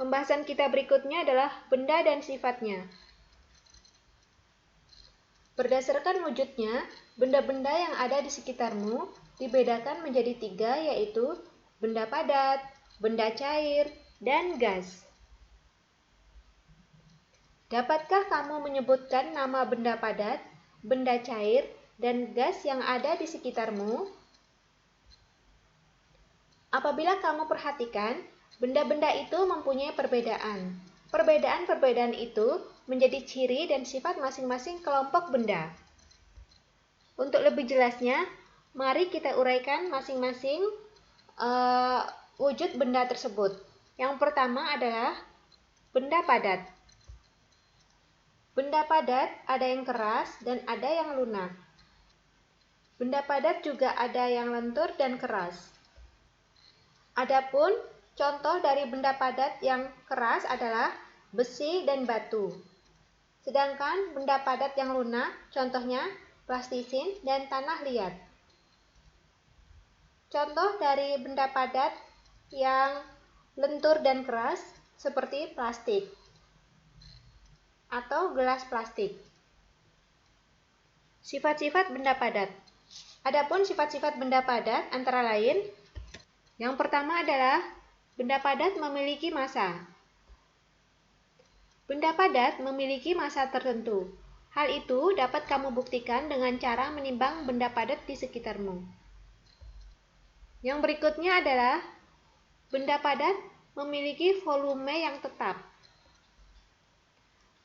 Pembahasan kita berikutnya adalah benda dan sifatnya. Berdasarkan wujudnya, benda-benda yang ada di sekitarmu dibedakan menjadi 3, yaitu benda padat, benda cair, dan gas. Dapatkah kamu menyebutkan nama benda padat, benda cair, dan gas yang ada di sekitarmu? Apabila kamu perhatikan, benda-benda itu mempunyai perbedaan. Perbedaan-perbedaan itu menjadi ciri dan sifat masing-masing kelompok benda. Untuk lebih jelasnya, mari kita uraikan masing-masing wujud benda tersebut. Yang pertama adalah benda padat. Benda padat ada yang keras dan ada yang lunak. Benda padat juga ada yang lentur dan keras. Adapun contoh dari benda padat yang keras adalah besi dan batu. Sedangkan benda padat yang lunak contohnya plastisin dan tanah liat. Contoh dari benda padat yang lentur dan keras seperti plastik atau gelas plastik. Sifat-sifat benda padat. Adapun sifat-sifat benda padat antara lain, yang pertama adalah benda padat memiliki massa. Benda padat memiliki massa tertentu. Hal itu dapat kamu buktikan dengan cara menimbang benda padat di sekitarmu. Yang berikutnya adalah benda padat memiliki volume yang tetap.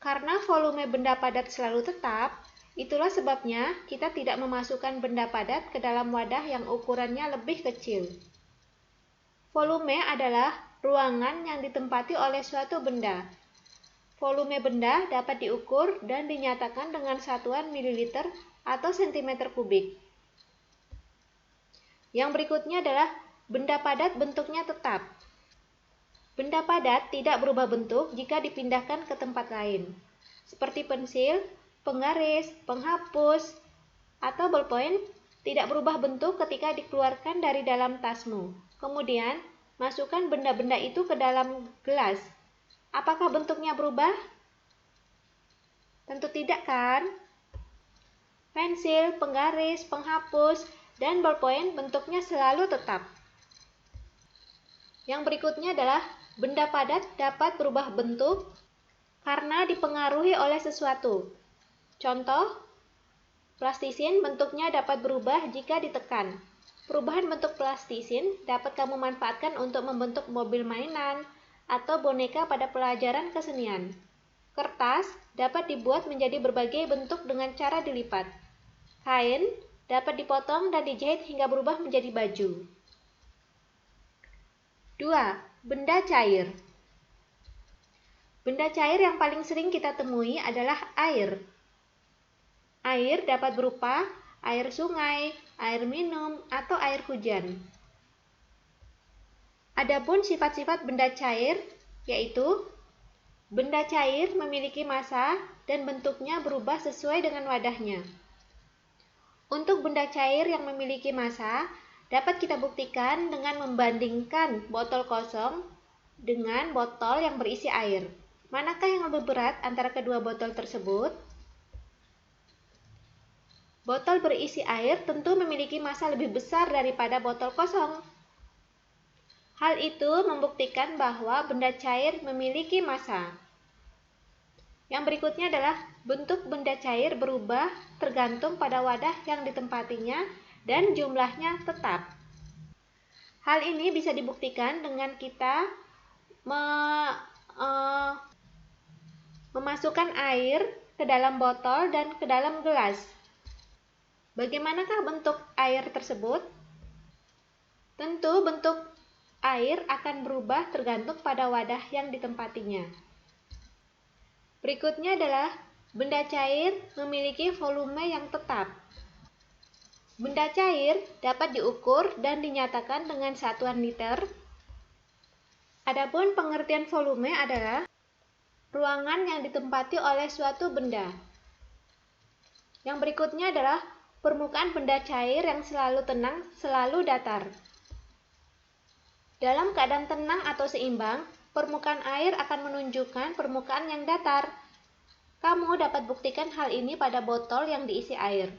Karena volume benda padat selalu tetap, itulah sebabnya kita tidak memasukkan benda padat ke dalam wadah yang ukurannya lebih kecil. Volume adalah ruangan yang ditempati oleh suatu benda. Volume benda dapat diukur dan dinyatakan dengan satuan mililiter atau sentimeter kubik. Yang berikutnya adalah benda padat bentuknya tetap. Benda padat tidak berubah bentuk jika dipindahkan ke tempat lain, seperti pensil, penggaris, penghapus, atau ballpoint tidak berubah bentuk ketika dikeluarkan dari dalam tasmu. Kemudian, masukkan benda-benda itu ke dalam gelas. Apakah bentuknya berubah? Tentu tidak, kan? Pensil, penggaris, penghapus, dan ballpoint bentuknya selalu tetap. Yang berikutnya adalah benda padat dapat berubah bentuk karena dipengaruhi oleh sesuatu. Contoh, plastisin bentuknya dapat berubah jika ditekan. Perubahan bentuk plastisin dapat kamu manfaatkan untuk membentuk mobil mainan atau boneka pada pelajaran kesenian. Kertas dapat dibuat menjadi berbagai bentuk dengan cara dilipat. Kain dapat dipotong dan dijahit hingga berubah menjadi baju. 2. Benda cair. Benda cair yang paling sering kita temui adalah air. Air dapat berupa air sungai, air minum, atau air hujan. Adapun sifat-sifat benda cair, yaitu benda cair memiliki massa dan bentuknya berubah sesuai dengan wadahnya. Untuk benda cair yang memiliki massa, dapat kita buktikan dengan membandingkan botol kosong dengan botol yang berisi air. Manakah yang lebih berat antara kedua botol tersebut? Botol berisi air tentu memiliki massa lebih besar daripada botol kosong. Hal itu membuktikan bahwa benda cair memiliki massa. Yang berikutnya adalah bentuk benda cair berubah tergantung pada wadah yang ditempatinya dan jumlahnya tetap. Hal ini bisa dibuktikan dengan kita memasukkan air ke dalam botol dan ke dalam gelas. Bagaimanakah bentuk air tersebut? Tentu bentuk air akan berubah tergantung pada wadah yang ditempatinya. Berikutnya adalah benda cair memiliki volume yang tetap. Benda cair dapat diukur dan dinyatakan dengan satuan liter. Adapun pengertian volume adalah ruangan yang ditempati oleh suatu benda. Yang berikutnya adalah permukaan benda cair yang selalu tenang, selalu datar. Dalam keadaan tenang atau seimbang, permukaan air akan menunjukkan permukaan yang datar. Kamu dapat buktikan hal ini pada botol yang diisi air.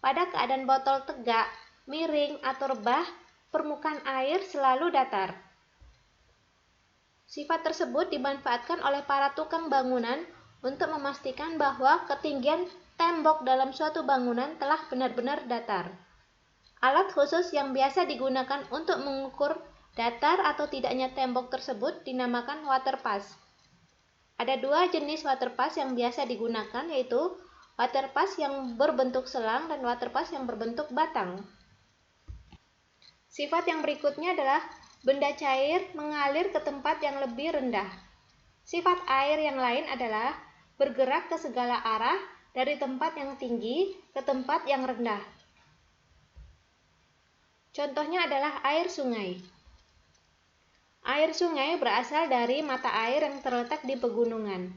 Pada keadaan botol tegak, miring, atau rebah, permukaan air selalu datar. Sifat tersebut dimanfaatkan oleh para tukang bangunan untuk memastikan bahwa ketinggian tembok dalam suatu bangunan telah benar-benar datar. Alat khusus yang biasa digunakan untuk mengukur datar atau tidaknya tembok tersebut dinamakan waterpass. Ada dua jenis waterpass yang biasa digunakan, yaitu waterpass yang berbentuk selang dan waterpass yang berbentuk batang. Sifat yang berikutnya adalah benda cair mengalir ke tempat yang lebih rendah. Sifat air yang lain adalah bergerak ke segala arah dari tempat yang tinggi ke tempat yang rendah. Contohnya adalah air sungai. Air sungai berasal dari mata air yang terletak di pegunungan.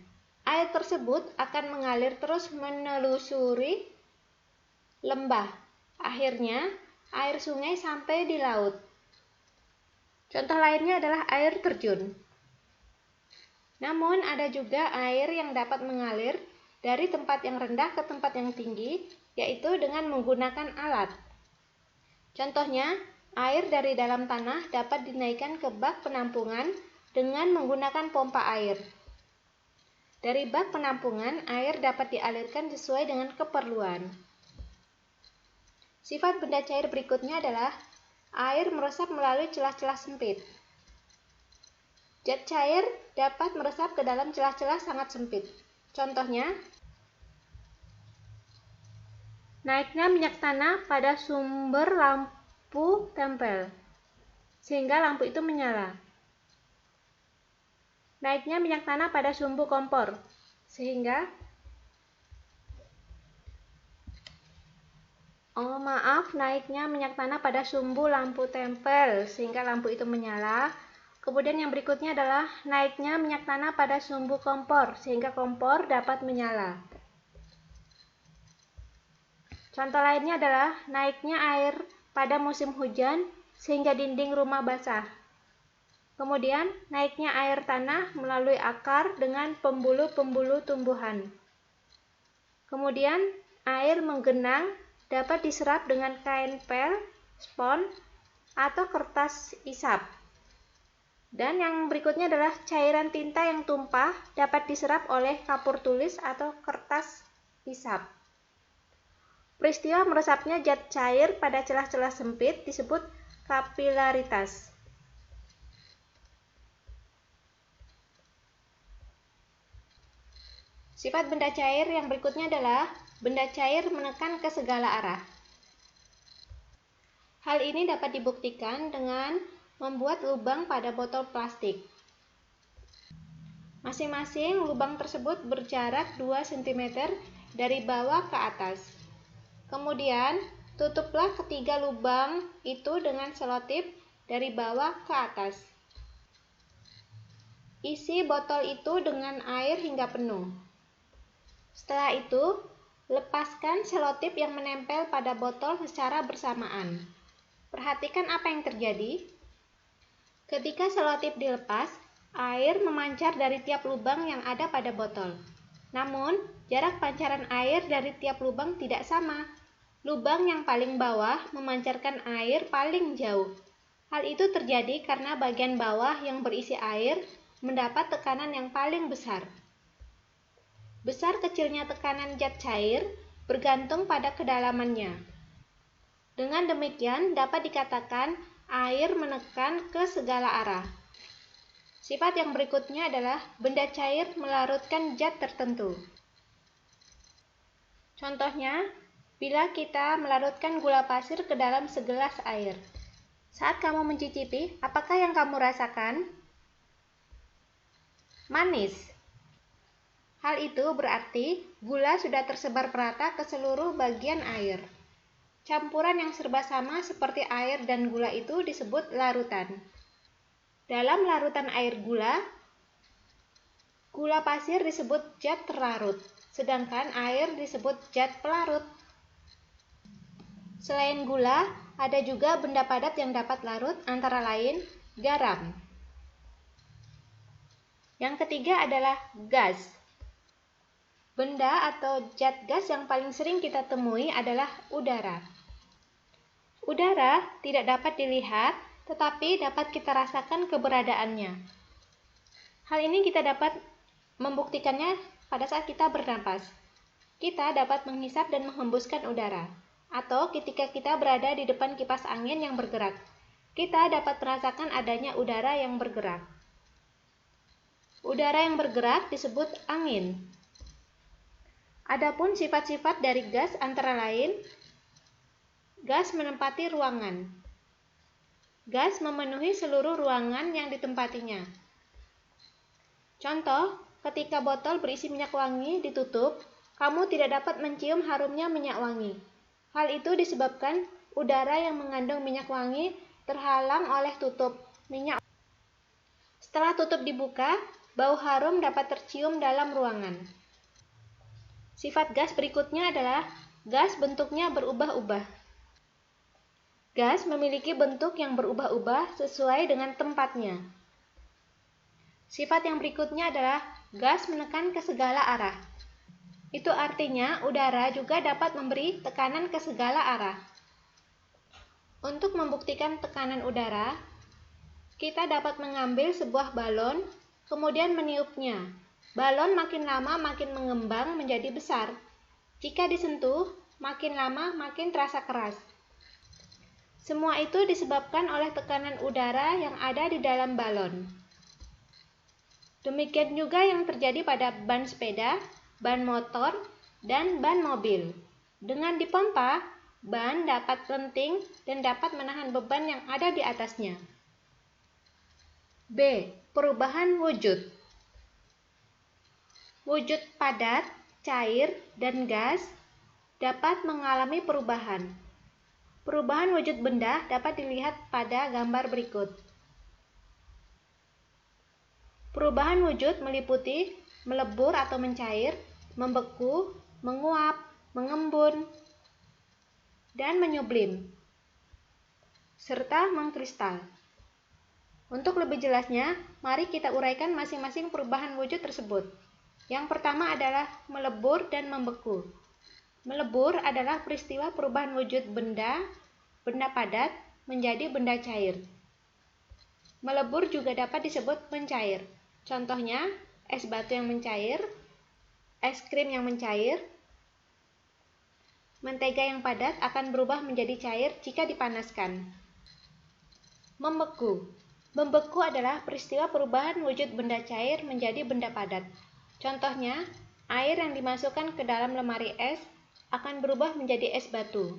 Air tersebut akan mengalir terus menelusuri lembah. Akhirnya, air sungai sampai di laut. Contoh lainnya adalah air terjun. Namun, ada juga air yang dapat mengalir dari tempat yang rendah ke tempat yang tinggi, yaitu dengan menggunakan alat. Contohnya, air dari dalam tanah dapat dinaikkan ke bak penampungan dengan menggunakan pompa air. Dari bak penampungan, air dapat dialirkan sesuai dengan keperluan. Sifat benda cair berikutnya adalah air meresap melalui celah-celah sempit. Zat cair dapat meresap ke dalam celah-celah sangat sempit. Contohnya, naiknya minyak tanah pada sumber lampu tempel, sehingga lampu itu menyala. Naiknya minyak tanah pada sumbu kompor, sehingga naiknya minyak tanah pada sumbu lampu tempel sehingga lampu itu menyala. Kemudian yang berikutnya adalah naiknya minyak tanah pada sumbu kompor sehingga kompor dapat menyala. Contoh lainnya adalah naiknya air pada musim hujan sehingga dinding rumah basah. Kemudian naiknya air tanah melalui akar dengan pembuluh-pembuluh tumbuhan. Kemudian air menggenang dapat diserap dengan kain pel, spons, atau kertas isap. Dan yang berikutnya adalah cairan tinta yang tumpah dapat diserap oleh kapur tulis atau kertas isap. Peristiwa meresapnya zat cair pada celah-celah sempit disebut kapilaritas. Sifat benda cair yang berikutnya adalah benda cair menekan ke segala arah. Hal ini dapat dibuktikan dengan membuat lubang pada botol plastik. Masing-masing lubang tersebut berjarak 2 cm dari bawah ke atas. Kemudian, tutuplah ketiga lubang itu dengan selotip dari bawah ke atas. Isi botol itu dengan air hingga penuh. Setelah itu, lepaskan selotip yang menempel pada botol secara bersamaan. Perhatikan apa yang terjadi. Ketika selotip dilepas, air memancar dari tiap lubang yang ada pada botol. Namun, jarak pancaran air dari tiap lubang tidak sama. Lubang yang paling bawah memancarkan air paling jauh. Hal itu terjadi karena bagian bawah yang berisi air mendapat tekanan yang paling besar. Besar kecilnya tekanan zat cair bergantung pada kedalamannya. Dengan demikian dapat dikatakan air menekan ke segala arah. Sifat yang berikutnya adalah benda cair melarutkan zat tertentu. Contohnya, bila kita melarutkan gula pasir ke dalam segelas air. Saat kamu mencicipi, apakah yang kamu rasakan? Manis. Hal itu berarti gula sudah tersebar merata ke seluruh bagian air. Campuran yang serba sama seperti air dan gula itu disebut larutan. Dalam larutan air gula pasir disebut zat terlarut, sedangkan air disebut zat pelarut. Selain gula, ada juga benda padat yang dapat larut, antara lain garam. Yang ketiga adalah gas. Benda atau zat gas yang paling sering kita temui adalah udara. Udara tidak dapat dilihat, tetapi dapat kita rasakan keberadaannya. Hal ini kita dapat membuktikannya pada saat kita bernapas. Kita dapat menghisap dan menghembuskan udara, atau ketika kita berada di depan kipas angin yang bergerak, kita dapat merasakan adanya udara yang bergerak. Udara yang bergerak disebut angin. Adapun sifat-sifat dari gas antara lain, gas menempati ruangan. Gas memenuhi seluruh ruangan yang ditempatinya. Contoh, ketika botol berisi minyak wangi ditutup, kamu tidak dapat mencium harumnya minyak wangi. Hal itu disebabkan udara yang mengandung minyak wangi terhalang oleh tutup minyak. Setelah tutup dibuka, bau harum dapat tercium dalam ruangan. Sifat gas berikutnya adalah gas bentuknya berubah-ubah. Gas memiliki bentuk yang berubah-ubah sesuai dengan tempatnya. Sifat yang berikutnya adalah gas menekan ke segala arah. Itu artinya udara juga dapat memberi tekanan ke segala arah. Untuk membuktikan tekanan udara, kita dapat mengambil sebuah balon, kemudian meniupnya. Balon makin lama makin mengembang menjadi besar. Jika disentuh, makin lama makin terasa keras. Semua itu disebabkan oleh tekanan udara yang ada di dalam balon. Demikian juga yang terjadi pada ban sepeda, ban motor, dan ban mobil. Dengan dipompa, ban dapat lenting dan dapat menahan beban yang ada di atasnya. B. Perubahan wujud. Wujud padat, cair, dan gas dapat mengalami perubahan. Perubahan wujud benda dapat dilihat pada gambar berikut. Perubahan wujud meliputi melebur atau mencair, membeku, menguap, mengembun, dan menyublim, serta mengkristal. Untuk lebih jelasnya, mari kita uraikan masing-masing perubahan wujud tersebut. Yang pertama adalah melebur dan membeku. Melebur adalah peristiwa perubahan wujud benda padat menjadi benda cair. Melebur juga dapat disebut mencair. Contohnya, es batu yang mencair, es krim yang mencair, mentega yang padat akan berubah menjadi cair jika dipanaskan. Membeku. Membeku adalah peristiwa perubahan wujud benda cair menjadi benda padat. Contohnya, air yang dimasukkan ke dalam lemari es akan berubah menjadi es batu.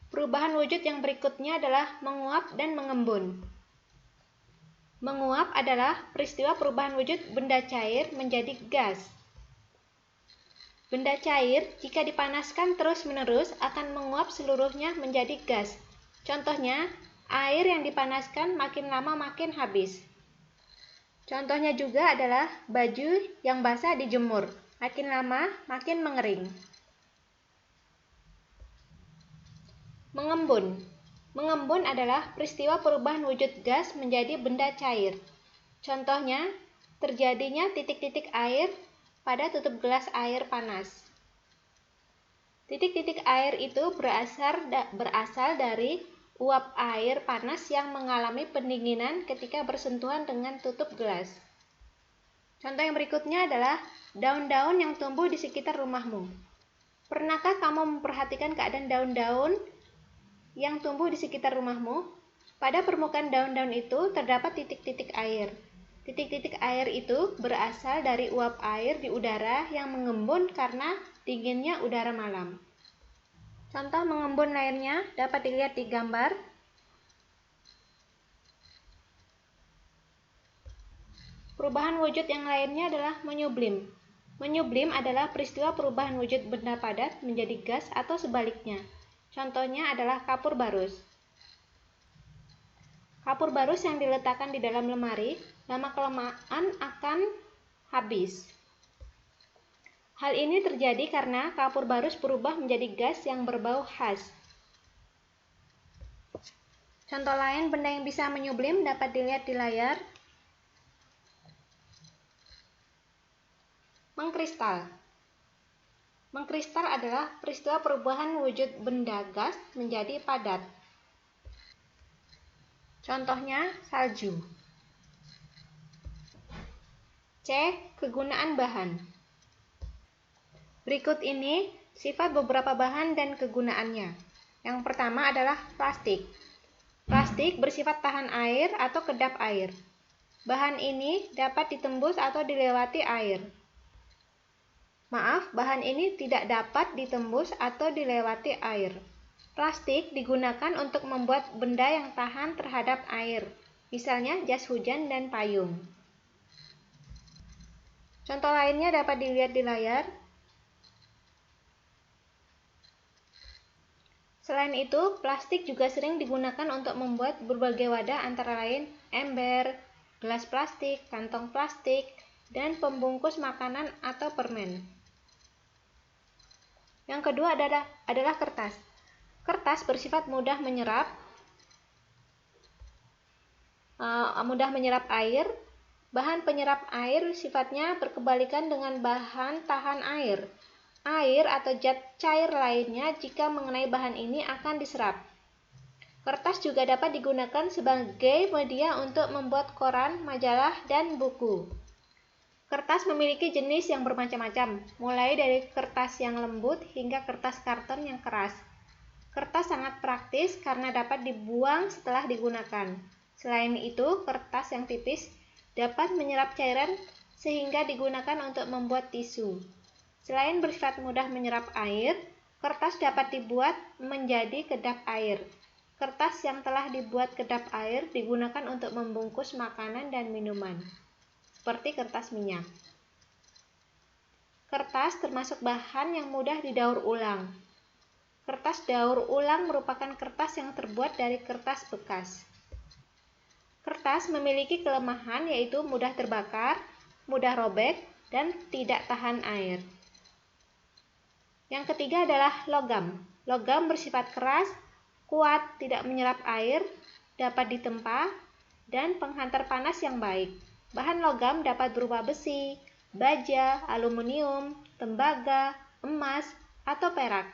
Perubahan wujud yang berikutnya adalah menguap dan mengembun. Menguap adalah peristiwa perubahan wujud benda cair menjadi gas. Benda cair jika dipanaskan terus-menerus akan menguap seluruhnya menjadi gas. Contohnya, air yang dipanaskan makin lama makin habis. Contohnya juga adalah baju yang basah dijemur, makin lama makin mengering. Mengembun. Mengembun adalah peristiwa perubahan wujud gas menjadi benda cair. Contohnya, terjadinya titik-titik air pada tutup gelas air panas. Titik-titik air itu berasal dari uap air panas yang mengalami pendinginan ketika bersentuhan dengan tutup gelas. Contoh yang berikutnya adalah daun-daun yang tumbuh di sekitar rumahmu. Pernahkah kamu memperhatikan keadaan daun-daun yang tumbuh di sekitar rumahmu? Pada permukaan daun-daun itu terdapat titik-titik air. Titik-titik air itu berasal dari uap air di udara yang mengembun karena dinginnya udara malam. Contoh mengembun lainnya dapat dilihat di gambar. Perubahan wujud yang lainnya adalah menyublim. Menyublim adalah peristiwa perubahan wujud benda padat menjadi gas atau sebaliknya. Contohnya adalah kapur barus. Kapur barus yang diletakkan di dalam lemari, lama-kelamaan akan habis. Hal ini terjadi karena kapur barus berubah menjadi gas yang berbau khas. Contoh lain benda yang bisa menyublim dapat dilihat di layar. Mengkristal. Mengkristal adalah peristiwa perubahan wujud benda gas menjadi padat. Contohnya salju. C. Kegunaan bahan. Berikut ini sifat beberapa bahan dan kegunaannya. Yang pertama adalah plastik. Plastik bersifat tahan air atau kedap air. Bahan ini dapat ditembus atau dilewati air. Maaf, bahan ini tidak dapat ditembus atau dilewati air. Plastik digunakan untuk membuat benda yang tahan terhadap air, misalnya jas hujan dan payung. Contoh lainnya dapat dilihat di layar. Selain itu, plastik juga sering digunakan untuk membuat berbagai wadah antara lain ember, gelas plastik, kantong plastik, dan pembungkus makanan atau permen. Yang kedua adalah kertas. Kertas bersifat mudah menyerap air. Bahan penyerap air sifatnya berkebalikan dengan bahan tahan air. Air atau zat cair lainnya jika mengenai bahan ini akan diserap. Kertas juga dapat digunakan sebagai media untuk membuat koran, majalah, dan buku. Kertas memiliki jenis yang bermacam-macam, mulai dari kertas yang lembut hingga kertas karton yang keras. Kertas sangat praktis karena dapat dibuang setelah digunakan. Selain itu, kertas yang tipis dapat menyerap cairan sehingga digunakan untuk membuat tisu. Selain bersifat mudah menyerap air, kertas dapat dibuat menjadi kedap air. Kertas yang telah dibuat kedap air digunakan untuk membungkus makanan dan minuman, seperti kertas minyak. Kertas termasuk bahan yang mudah didaur ulang. Kertas daur ulang merupakan kertas yang terbuat dari kertas bekas. Kertas memiliki kelemahan yaitu mudah terbakar, mudah robek, dan tidak tahan air. Yang ketiga adalah logam. Logam bersifat keras, kuat, tidak menyerap air, dapat ditempa, dan penghantar panas yang baik. Bahan logam dapat berupa besi, baja, aluminium, tembaga, emas, atau perak.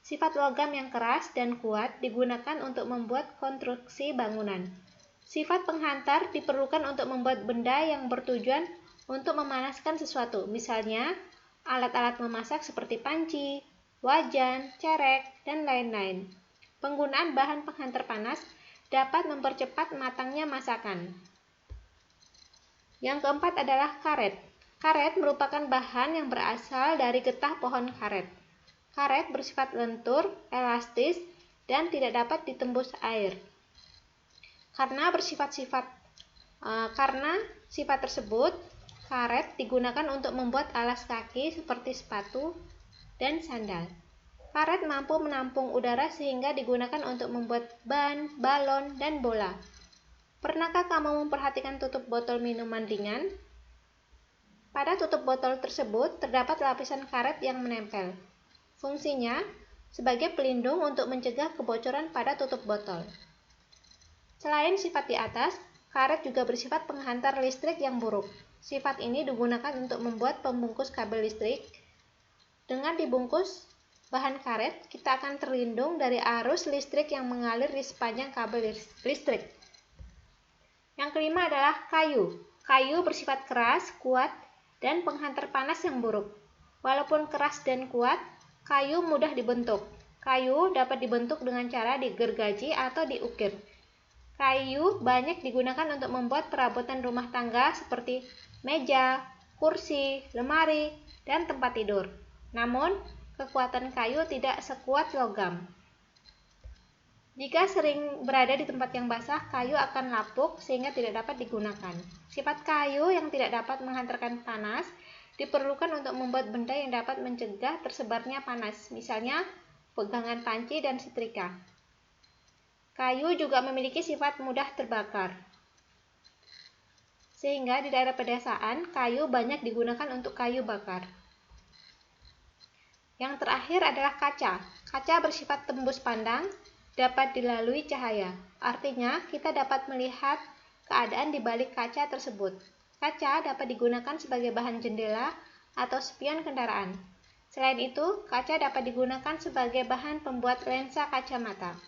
Sifat logam yang keras dan kuat digunakan untuk membuat konstruksi bangunan. Sifat penghantar diperlukan untuk membuat benda yang bertujuan untuk memanaskan sesuatu, misalnya alat-alat memasak seperti panci, wajan, cerek, dan lain-lain. Penggunaan bahan penghantar panas dapat mempercepat matangnya masakan. Yang keempat adalah karet. Karet merupakan bahan yang berasal dari getah pohon karet. Karet bersifat lentur, elastis, dan tidak dapat ditembus air. Karena sifat tersebut, karet digunakan untuk membuat alas kaki seperti sepatu dan sandal. Karet mampu menampung udara sehingga digunakan untuk membuat ban, balon, dan bola. Pernahkah kamu memperhatikan tutup botol minuman ringan? Pada tutup botol tersebut terdapat lapisan karet yang menempel. Fungsinya sebagai pelindung untuk mencegah kebocoran pada tutup botol. Selain sifat di atas, karet juga bersifat penghantar listrik yang buruk. Sifat ini digunakan untuk membuat pembungkus kabel listrik. Dengan dibungkus bahan karet, kita akan terlindung dari arus listrik yang mengalir di sepanjang kabel listrik. Yang kelima adalah kayu. Kayu bersifat keras, kuat, dan penghantar panas yang buruk. Walaupun keras dan kuat, kayu mudah dibentuk. Kayu dapat dibentuk dengan cara digergaji atau diukir. Kayu banyak digunakan untuk membuat perabotan rumah tangga seperti meja, kursi, lemari, dan tempat tidur. Namun, kekuatan kayu tidak sekuat logam. Jika sering berada di tempat yang basah, kayu akan lapuk sehingga tidak dapat digunakan. Sifat kayu yang tidak dapat menghantarkan panas diperlukan untuk membuat benda yang dapat mencegah tersebarnya panas, misalnya pegangan panci dan setrika. Kayu juga memiliki sifat mudah terbakar. Sehingga di daerah pedesaan, kayu banyak digunakan untuk kayu bakar. Yang terakhir adalah kaca. Kaca bersifat tembus pandang dapat dilalui cahaya. Artinya, kita dapat melihat keadaan di balik kaca tersebut. Kaca dapat digunakan sebagai bahan jendela atau spion kendaraan. Selain itu, kaca dapat digunakan sebagai bahan pembuat lensa kacamata.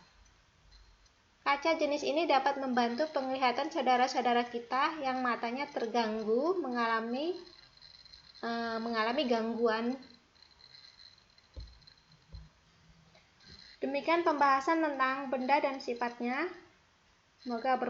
Kaca jenis ini dapat membantu penglihatan saudara-saudara kita yang matanya terganggu mengalami gangguan. Demikian pembahasan tentang benda dan sifatnya. Semoga bermanfaat.